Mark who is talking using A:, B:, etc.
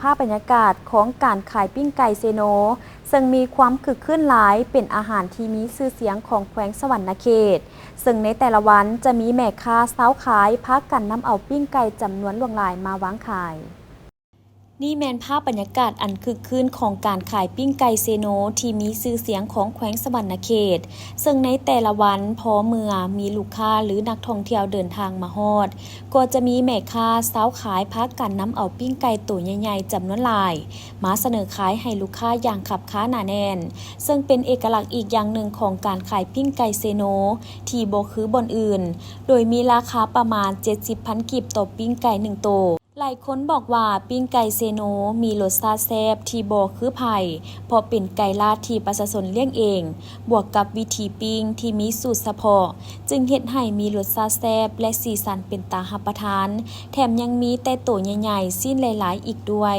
A: ภาพบรรยากาศของการขายปิ้งไก่เซโนซึ่งมีความคึกคืนหลายเป็นอาหารที่มีชื่อเสียงของแขวงสวรรณเขตซึ่งในแต่ละวันจะมีแม่ค้าเซ้าขายพากันนำเอาปิ้งไก่จำนวนหลวงหลายมาวางขายนี่แมนภาพบรรยากาศอันคึกคืนของการขายปิ้งไก่เซโนที่มีชื่อเสียงของแขวงสวรรณเขตซึ่งในแต่ละวันพอเมื่อมีลูกค้าหรือนักท่องเที่ยวเดินทางมาฮอดก็จะมีแม่ค้าเซ้าขายพากันนำเอาปิ้งไก่ตัวใหญ่ๆจำนวนหลายมาเสนอขายให้ลูกค้าอย่างคับค้าหนาแน่นซึ่งเป็นเอกลักษณ์อีกอย่างหนึ่งของการขายปิ้งไก่เซโนที่บ่คือบอนอื่นโดยมีราคาประมาณ 70,000 กีบต่อปิ้งไก่1ตัวหลายคนบอกว่าปิ้งไก่เซโนมีรสชาติแซ่บที่บ่คือไผเพราะเป็นไก่ลาดที่ประชาชนเลี้ยงเองบวกกับวิธีปิ้งที่มีสูตรเฉพาะจึงเฮ็ดให้มีรสชาติแซ่บและสีสันเป็นตารับประทานแถมยังมีแต่ตัวใหญ่ๆสิ้นหลายๆอีกด้วย